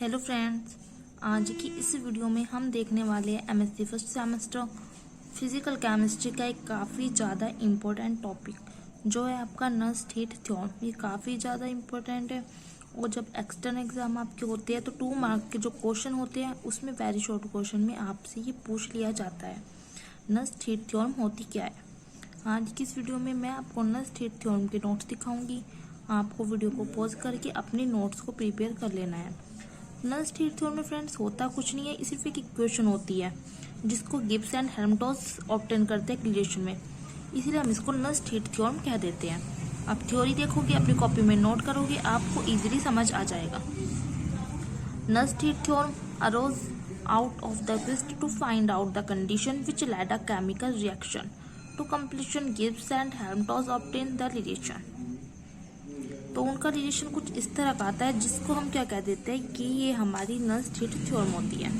Hello friends, आज की इस वीडियो में हम देखने वाले हैं MSc first semester physical chemistry का एक काफ़ी ज़्यादा इम्पोर्टेंट टॉपिक जो है आपका नस्ट हीट थ्योरम। ये काफ़ी ज़्यादा इम्पोर्टेंट है और जब एक्सटर्नल एग्जाम आपके होते हैं तो 2 मार्क के जो क्वेश्चन होते हैं उसमें वेरी शॉर्ट क्वेश्चन में आपसे ये पूछ लिया जाता है नस्ट हीट थ्योरम होती क्या है। आज की इस वीडियो में मैं आपको नस्ट हीट थ्योरम के नोट्स दिखाऊंगी। आपको वीडियो को पॉज करके अपने नोट्स को प्रिपेयर कर लेना है। नस्ट हीट थ्योरम में फ्रेंड्स होता कुछ नहीं है, सिर्फ एक इक्वेशन होती है जिसको गिब्स एंड हेल्महोल्ट्ज ऑब्टेन करते हैं रिलेशन में, इसीलिए हम इसको नस्ट हीट थ्योरम कह देते हैं। आप थ्योरी देखोगे, अपनी कॉपी में नोट करोगे, आपको इजीली समझ आ जाएगा। Nernst heat theorem arose out of the quest to find out the condition which led a chemical reaction to completion. Gibbs and Helmholtz obtained the relation। तो उनका रिलेशन कुछ इस तरह का आता है जिसको हम क्या कह देते हैं कि ये हमारी नस्ट हीट थ्योरम होती है।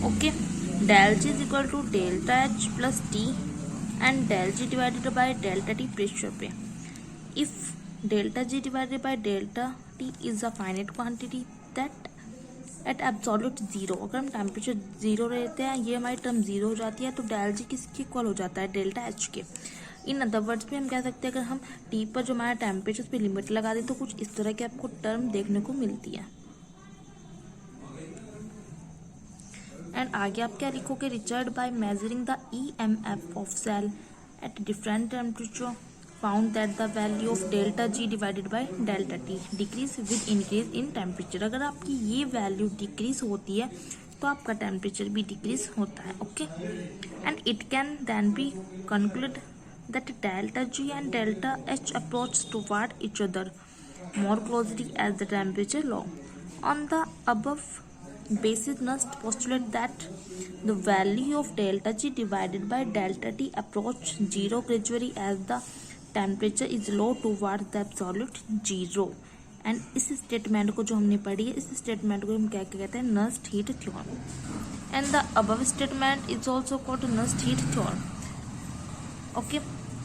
Okay, del G is equal to delta H plus T and del G divided by delta T pressure पे। If delta G divided by delta T is a finite quantity that at absolute zero, अगर हम temperature zero रहते हैं, ये हमारी term zero हो जाती है, तो डेल जी किसके इक्वल हो जाता है, डेल्टा एच के। इन अदर वर्ड्स में हम कह सकते हैं अगर हम टी पर जो हमारा टेम्परेचर पे लिमिट लगा दें तो कुछ इस तरह की आपको टर्म देखने को मिलती है। एंड आगे आप क्या लिखोगे, Richard by measuring the EMF of cell at different temperature found that the value of delta G divided by delta T decrease with increase in temperature. अगर आपकी ये वैल्यू डिक्रीज होती है तो आपका टेम्परेचर भी डिक्रीज होता है। Okay, and it can then be concluded that delta G and delta H approach toward each other more closely as the temperature low. On the above basis, Nast postulate that the value of delta G divided by delta T approach zero gradually as the temperature is low towards the absolute zero. And इस statement को जो हमने पढ़ी है, इस statement को हम क्या कहते हैं, Nernst heat theorem. And the above statement is also called Nernst heat theorem. Okay,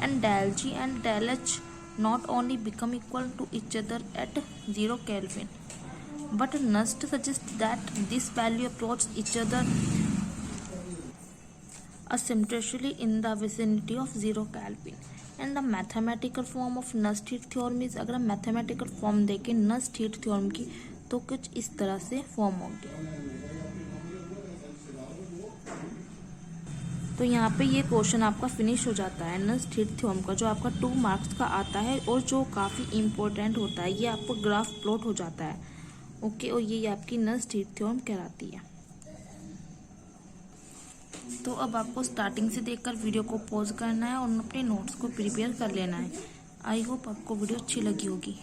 and del G and del H not only become equal to each other at 0 Kelvin, but Nast suggests that this value approaches each other asymptotically in the vicinity of 0 Kelvin. And the mathematical form of Nast heat theorem is, अगर हम mathematical form देखें Nast heat theorem की तो कुछ इस तरह से form होगी। तो यहाँ पे ये क्वेश्चन आपका फिनिश हो जाता है नस्ट हीट थ्योरम का, जो आपका 2 मार्क्स का आता है और जो काफ़ी इम्पोर्टेंट होता है। ये आपको ग्राफ प्लॉट हो जाता है। ओके, और ये आपकी नस्ट हीट थ्योरम कहलाती है। तो अब आपको स्टार्टिंग से देखकर वीडियो को पॉज करना है और अपने नोट्स को प्रिपेयर कर लेना है। आई होप आपको वीडियो अच्छी लगी होगी।